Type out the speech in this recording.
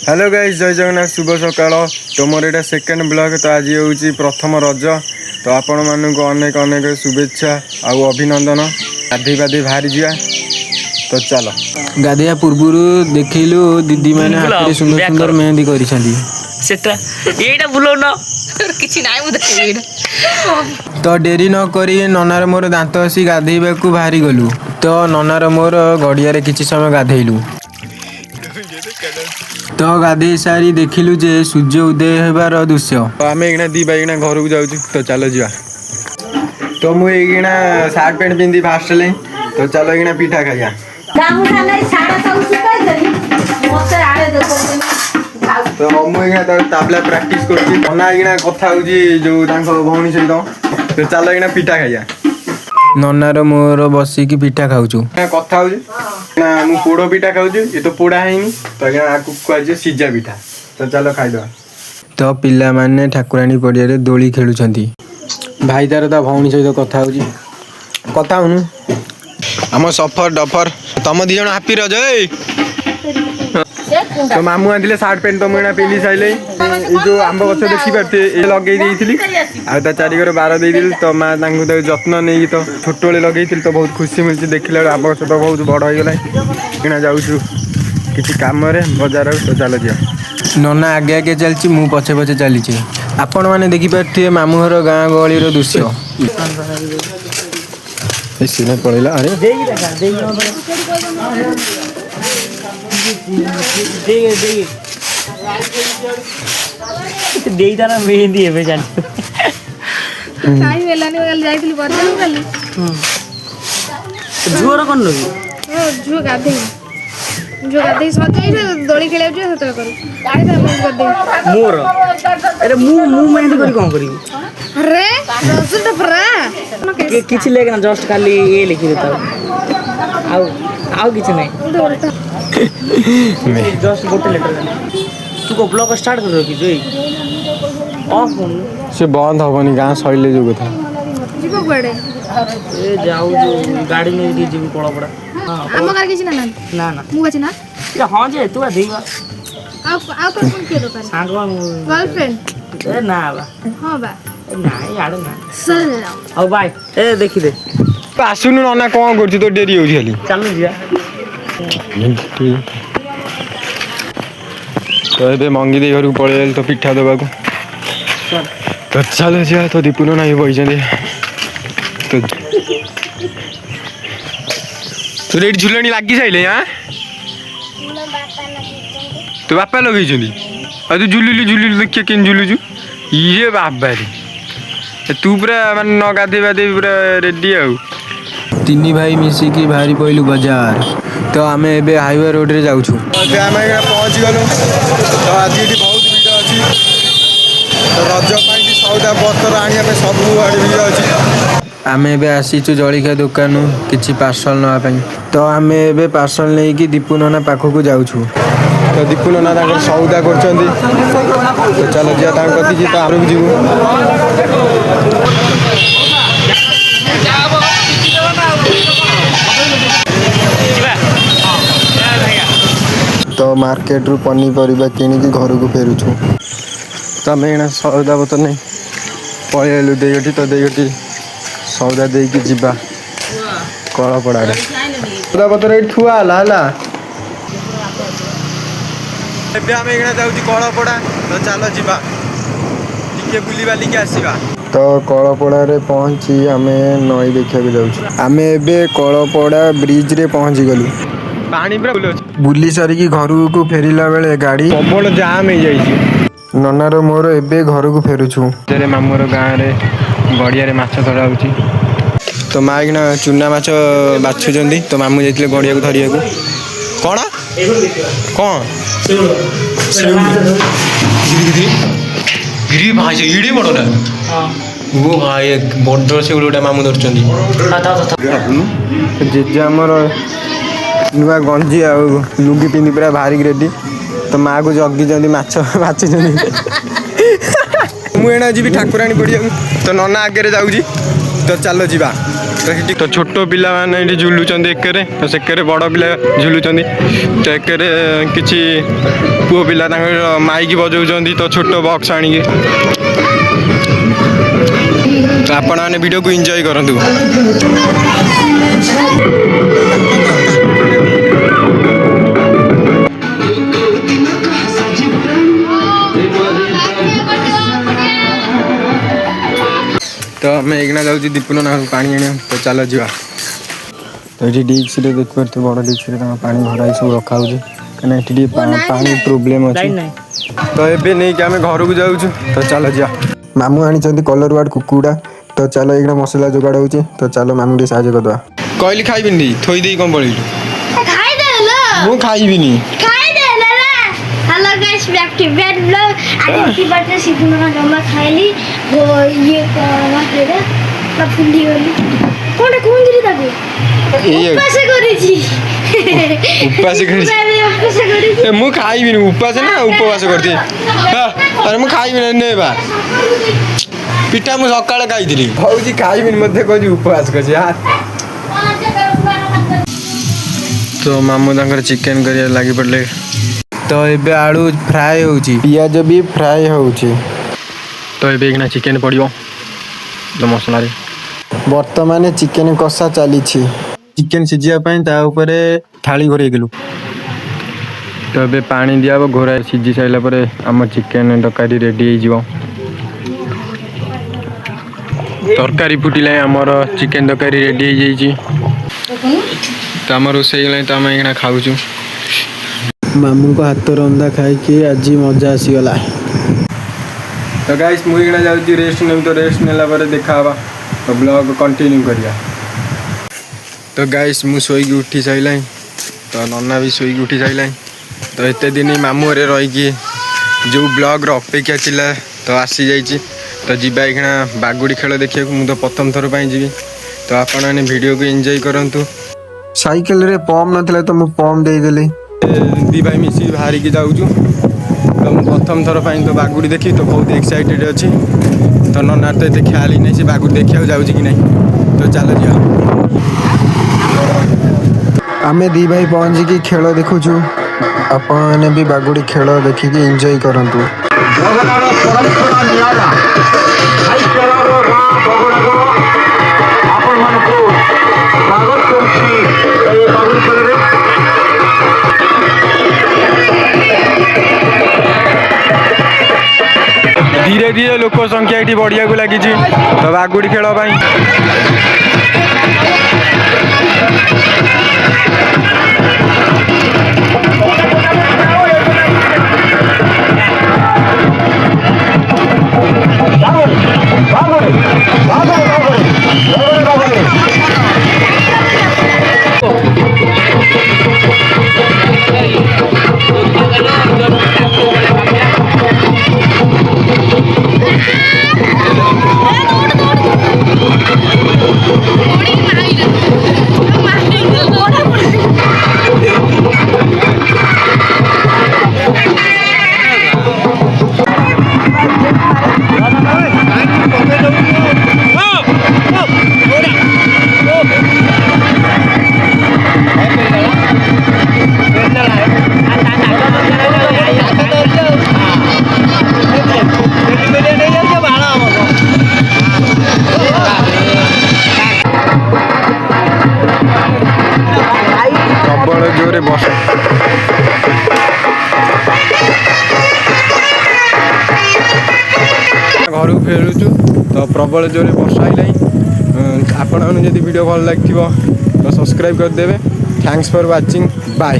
Hello guys, जय जगन्नाथ, शुभ सकाल। तो मोर यहाँ सेकेंड ब्लॉग। तो आज हूँ प्रथम रज। तो आपण मानक अनेक अनेक शुभेच्छा आउ अभिनंदन। गाधे पाधे बाहरी जा। तो चलो गाधिया पूर्व देखलु दीदी मैंने हाथ सुंदर सुंदर मेहंदी कर तो डेरी न करी ननार मोर दांत आसी गाधेबा को बाहरी गलु। तो ननार मोर गड़िया किछि समय गाधेलु। तो गाधे सारी देखिलु जे सूर्य उदय हेबार दृश्य। तो आम ये दी भाई घर को जाऊँ। तो चलो जा। तो मुझे सार्ट पैंट पिंधि फास्ट ले। तो चलो ये पिठा खाइया। तो मुझे ताबला प्रैक्टिस करना कथा जो भौणी सहित। तो चलो ये पिठा खाइया। ननार मोर बसिकी पिठा खाऊचु कथा मु पोड़ पिठा खाऊ। ये तो पोड़ा है तो आपको कहुचे सीजा पिठा। तो चलो खाईद। तो पिला माने ठाकुराणी पड़िया रे दोली खेलुछंती। भाई तार ता भौणी सहित कथा होची। कथा हुनु आम सफर डफर तुम दी जन हापी रज। तो मामू आंले सार्ट पैंट तो मुझे पिंधि सारे। जो आंब गछ देखी पारे ये लगे आ चारिगर बार दे। तो माँ जत्न नहीं तो छोट लगे तो बहुत खुशी मिलती। देखला आंब गछ तो बहुत बड़ हो गला। किना जाऊँ किसी कम बजार। तो चल जा। नना आगे आगे चलची मु पछे पछे चली। आपण माने देखि पारथिबे मामू घर गाँ गहली रो दृश्य। सीने पड़ेगा। अरे देईताना मेहंदी है बेचारी। काई वेलानी वेल जाइतली बजार काली। जुअर कोन लगी? जुअ गाधे सजाई दोली खेले सेतले करू। गाड़ी से मैं कर दे मोर। अरे मु मेहंदी करी कोन करी? अरे रसुट परा किछि लेके ना जस्ट खाली ये लिखि देता। आउ किछि नहीं। जस्ट गोटे लेटर तू को ब्लॉग स्टार्ट कर रखी जोई ऑफ फोन से बंद हबनी गाँ सैले जो कथा जीव बड़े ए जाऊ जो गाड़ी में दी जीव कोला पड़ा। हां हम कर किछि ना ना मु अछि ना ये हां जे तू देईबा आ तो कोन के दोकान सांगवा गर्लफ्रेंड ए ना बा हां बा ना यार ना सर आओ बाय ए देखि दे आसुनु नना कोन करछि। तो डेरी होछि खाली चल जिया। तो ये मंगी दे घर को पड़े तो पिठा दबा को। तो चलो जा। तो दीपुन ना बही तो रेट झुलनी लगी सारे। हाँ तो बापा लगे तू झुलुलु देखिए कि झुलुचु ये बाबा रे। तू पूरा मान न गाधे बाधे पूरा रेडी आउ। तीन भाई मिसिकी बाहरी पड़लु बाजार। तो आम ए हाईवे रोड रे जाऊँ। पहुँच गलु। तो आज ये बहुत भिड़ अच्छी। तो रज पाई सौदा पतर आने सब भिड़ अच्छी। आम ए आसीचु जलिखिया दुकान किछि पार्सल नापी। तो आम ए पार्सल नहीं कि दीपू नना पाखक जाऊँ। तो दीपू नना सौदा कर। तो चलो जा कति तो आम जीव। तो मार्केट रु पनीपरिया किणिकी घर को फेरुछु। तो आम एना सौदा पतर नहीं पलू देटी। तो देटी सौदा दे कि जीवा कलपड़ा सौदा पतर ये ठुआला। आम जाऊँ कलपड़ा। तो चलो जीवा टे बुली बालिकी आसवा। तो कलपड़ा रे पहुँची आम नई देखा जाऊँ। आम ए कलपड़ा ब्रिज रे पहुँची गलु। पानी पूरा बुली सारिकी घर को फेरिला बेले गाड़ी प्रबल जाम हो जाइए। ननार मोर एबे घर को फेरुछु। मामूर गाँव में गड़िया रे माछ धरा होची। तो माँ किना चुना माछ बाछुचंदी। तो मामू जाइए गड़िया को धरिया को। कौन कौन गिरी भाई इडी बड़ ना वो भाई बड़ से गोटे मामू धरचंदी। जेजे आमर नुआ गंजी आ लुंगी पिंधि पूरा भारी रेडी। तो माँ को जगी माछ बाछी मुझे जी ठाकुराणी पड़िया। तो नना आगे जाऊँगी। तो चलो जीवा। तो ये तो छोट पिला मैंने झुलुंट एकरे तो सेकरे बड़ पिला झुलुंट तो एकरे किसी पुओ पिला माइक बजाऊँ तो छोट बॉक्स आणिके तो आपण मैंने वीडियो को एंजॉय करंतु। तो आम एक जाऊँ दीपुन ना पानी आने तो चलो जा तो ये डिक्स देखिए तो बड़ डिक्स पानी भराई सब रखा कहीं पानी प्रोब्लेम अच्छे तो ये नहीं कि आम घर को जाऊँ तो चलो जा मामू आनी कलर वार्ड कुकुड़ा तो चलो एक मसला जोगाड़ हो तो चलो मामू टे साहय करदे कहली खाइबिनी थोई दे कौन पड़ी मु खाइबिनी hello guys back to bad blog आज की बात है सीधुना का जमा खाइली वो ये कौन है ना फुंडी वाली कौन गिरी ताको उपास करी छी उपास करी मु खाइबिनी उपास ना उपवास करती अरे मु खाइबिनी ने बा पिठा मु सकाळे खाइदिली भौजी खाइबिनी मध्ये कहजी उपवास करछि तो मामू तांकर चिकन करिया लागि पड़ले तो ये आलू फ्राए होची पियाज भी फ्राए होची तो ये चिकेन पड़ो तो मसला बर्तमान चिकेन कषा चली चिकेन सिझापी ऊपर थाली घोरेलु तो ये पानी दिया घोरा सिझी सारापर आम चिकेन तरकारी रेडी हो तरकारी फुटिले आमर चिकेन तरकारी रेडी तो आम रोसे तो आम ये खाऊँ मामू को हाथ रंधा खाई आज मजा आसीगला तो गाइस मुझे जाऊँ रेस्ट नहीं तो रेस्ट नेला देखा तो ब्लॉग कंटिन्यू करिया तो गाइस मु सोई उठी सारा तो नना भी सोई उठी सारा तो एत दिन मामू रे रही जो ब्लॉग अपेक्षा थिला तो आसी जाइए तो जीवा एखना बागुड़ी खेल देखा मुझे प्रथम थर पर जी तो आपण मैंने वीडियो को एंजॉय करंतु साइकिल रे पंप नथिला तो मु पंप देदेली दी भाई मिसी बाहर की जाऊँ तो मुझे प्रथम थर पर तो बागुड़ी देखी तो बहुत एक्साइटेड अच्छी तो ननार तो ये ख्याल ही नहीं से बागुड़ी देखा जाऊँ कि नहीं तो चलो जा आम दी भाई पहुँचिकी खेल देखुचु आपण मैंने भी बागुड़ी खेल देखिकी एंजॉय करंतु धीरे धीरे लोक संख्या ये बढ़िया को लगी तो बागुड़ी खेल जोरे बस घर को फेरुचु तो प्रबल जोरे वर्षा आइलानी आपण जदि वीडियो भल लगी तो सब्सक्राइब करदे। Thanks for watching bye.